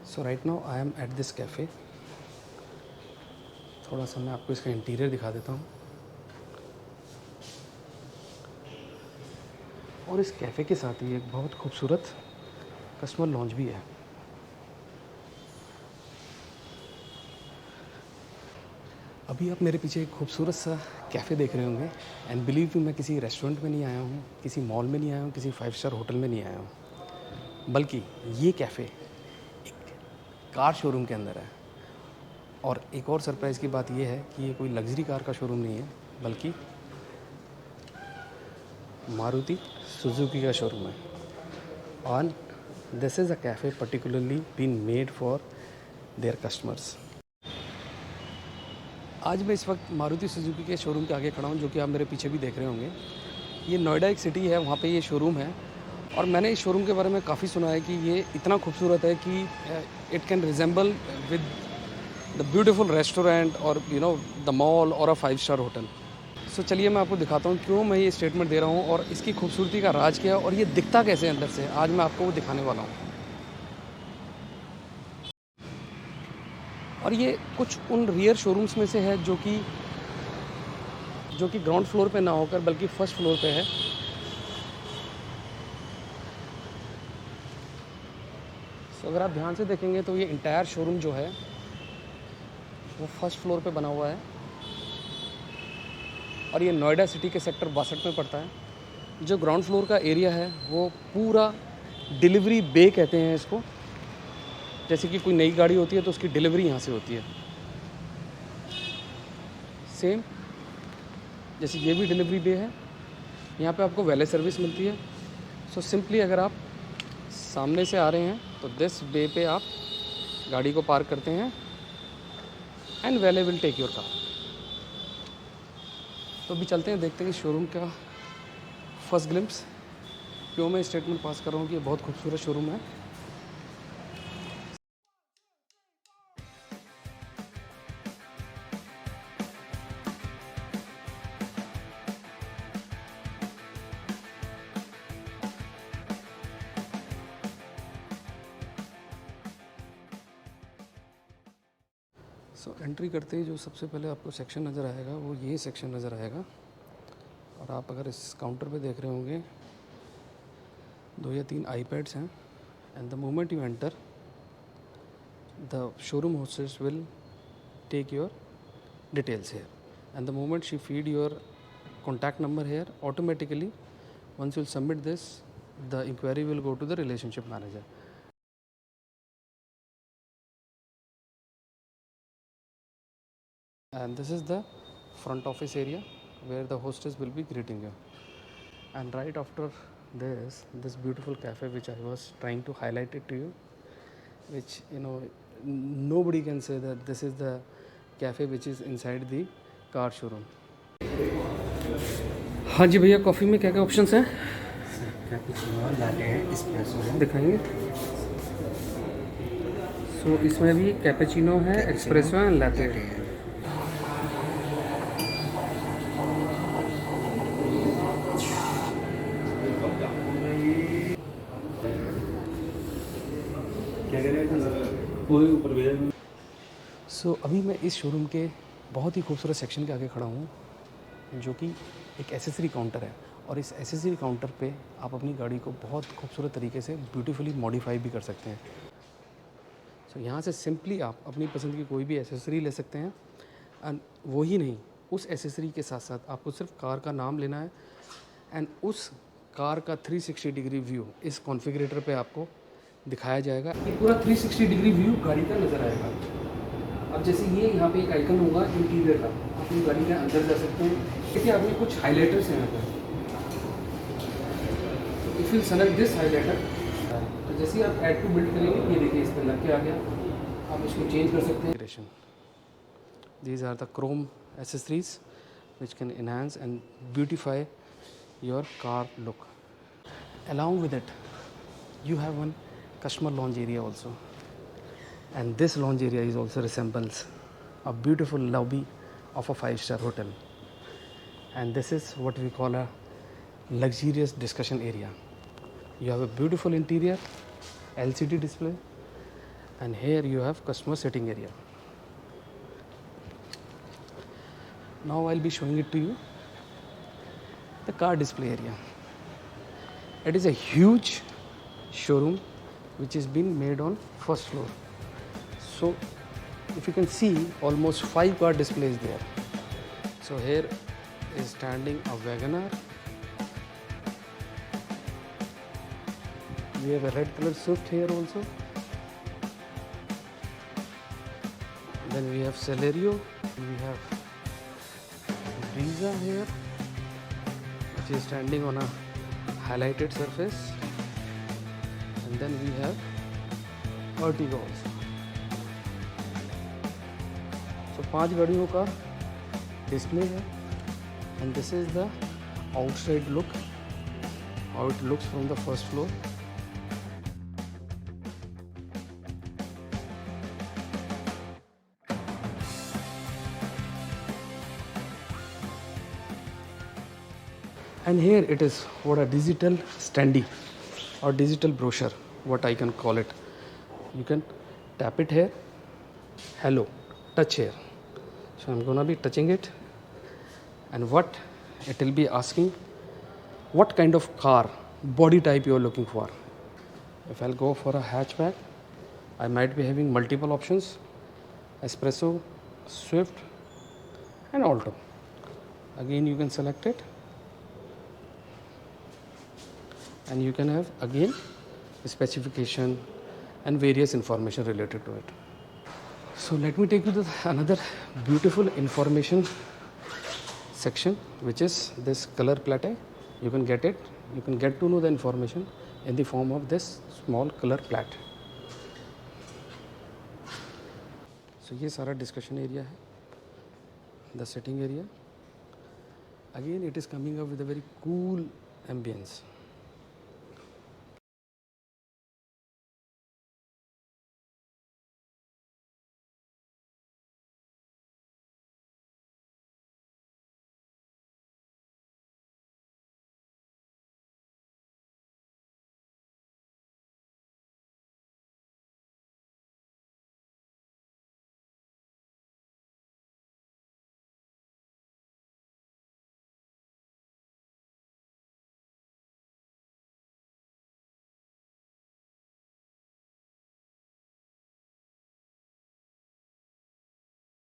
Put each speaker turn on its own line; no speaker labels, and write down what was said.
So right now I am at this cafe. थोड़ा सा मैं आपको इसका इंटीरियर दिखा देता हूँ। और इस कैफ़े के साथ ही एक बहुत खूबसूरत कस्टमर लॉन्ज भी है। अभी आप मेरे पीछे एक खूबसूरत सा कैफ़े देख रहे होंगे। एंड बिलीव मी, मैं किसी रेस्टोरेंट में नहीं आया हूँ, किसी मॉल में नहीं आया हूँ, किसी 5 स्टार होटल में नहीं आया हूँ, बल्कि ये कैफ़े एक कार शोरूम के अंदर है। और एक और सरप्राइज़ की बात यह है कि ये कोई लग्जरी कार का शोरूम नहीं है, बल्कि मारुति सुजुकी का शोरूम है। और this is a cafe particularly been made for their customers. आज मैं इस वक्त मारुति सुजुकी के शोरूम के आगे खड़ा हूँ, जो कि आप मेरे पीछे भी देख रहे होंगे। ये नोएडा एक सिटी है, वहाँ पे ये शोरूम है। और मैंने इस शोरूम के बारे में काफ़ी सुना है कि ये इतना खूबसूरत है कि it can resemble with the beautiful restaurant और द मॉल और अ 5 स्टार होटल। सो चलिए मैं आपको दिखाता हूँ क्यों मैं ये स्टेटमेंट दे रहा हूँ और इसकी खूबसूरती का राज क्या है और ये दिखता कैसे अंदर से। आज मैं आपको वो दिखाने वाला हूँ। और ये कुछ उन रियर शोरूम्स में से है जो कि ग्राउंड फ्लोर पे ना होकर बल्कि फर्स्ट फ्लोर पे है। सो अगर आप ध्यान से देखेंगे तो ये इंटायर शोरूम जो है वो फर्स्ट फ्लोर पे बना हुआ है। और ये नोएडा सिटी के सेक्टर 62 में पड़ता है। जो ग्राउंड फ्लोर का एरिया है वो पूरा डिलीवरी बे कहते हैं इसको। जैसे कि कोई नई गाड़ी होती है तो उसकी डिलीवरी यहाँ से होती है। सेम जैसे ये भी डिलीवरी बे है, यहाँ पे आपको वैले सर्विस मिलती है। सो सिंपली अगर आप सामने से आ रहे हैं तो दिस बे पे आप गाड़ी को पार्क करते हैं and valet will take your car. तो अभी चलते हैं, देखते हैं शोरूम का फर्स्ट ग्लिम्स। क्यों मैं स्टेटमेंट पास कर रहा हूँ कि ये बहुत खूबसूरत शोरूम है। सो एंट्री करते ही जो सबसे पहले आपको सेक्शन नज़र आएगा वो ये सेक्शन नज़र आएगा। और आप अगर इस काउंटर पे देख रहे होंगे 2 या 3 आईपैड्स हैं। And the moment you enter the showroom hostess will take your details here, and the moment she feed your contact number here, automatically once you'll submit this, the inquiry will go to the relationship manager. And this is the front office area where the hostess will be greeting you. And right after this beautiful cafe which I was trying to highlight it to you, which nobody can say that this is the cafe which is inside the car showroom. हाँ जी भैया, coffee में क्या क्या options हैं
cappuccino, latte, espresso है।
दिखाएंगे। सो इसमें भी कैपेचिनो है, एक्सप्रेसो है, लाटे है। सो अभी मैं इस शोरूम के बहुत ही खूबसूरत सेक्शन के आगे खड़ा हूँ, जो कि एक एसेसरी काउंटर है। और इस एसेसरी काउंटर पे आप अपनी गाड़ी को बहुत खूबसूरत तरीके से ब्यूटीफुली मॉडिफाई भी कर सकते हैं। सो यहाँ से सिंपली आप अपनी पसंद की कोई भी एसेसरी ले सकते हैं। एंड वो ही नहीं, उस एसेसरी के साथ साथ आपको सिर्फ कार का नाम लेना है एंड उस कार का 360 डिग्री व्यू इस कॉन्फ़िगरेटर पे आपको दिखाया जाएगा। ये पूरा 360 डिग्री व्यू गाड़ी का नज़र आएगा। अब जैसे ये यहाँ पे एक आइकन होगा इंटीरियर का, आप अपनी गाड़ी के अंदर जा सकते हैं। देखिए आपने कुछ हाइलाइटर्स हैं यहाँ पर। If you select this highlighter, तो जैसे ही आप ऐड टू बिल्ड करेंगे, ये देखिए इस पर लग के आ गया। आप इसको चेंज कर सकते हैं। These are the chrome accessories which can enhance and beautify your car look. Along with it, you have one customer lounge area also, and this lounge area is also resembles a beautiful lobby of a 5 star hotel. And this is what we call a luxurious discussion area. You have a beautiful interior, LCD display, and here you have customer sitting area. Now I'll be showing it to you, the car display area. It is a huge showroom which is being made on first floor. So if you can see, almost 5 car displays there. So here is standing a WagonR. We have a red color Swift here also. Then we have Celerio. We have Brezza here, which is standing on a highlighted surface. And then we have Ertiga also. So 5 गाड़ियों का display है, and this is the outside look, how it looks from the first floor. And here it is what a digital standee or digital brochure, what I can call it. You can tap it here, hello, touch here. So I'm gonna be touching it, and what it will be asking, what kind of car body type you are looking for. If I'll go for a hatchback, I might be having multiple options: Espresso, Swift, and Alto. Again, you can select it, and you can have again specification and various information related to it. So let me take you to another beautiful information section, which is this color plate. You can get it, you can get to know the information in the form of this small color plate. So ये सारा discussion area है, the sitting area. Again, it is coming up with a very cool ambience.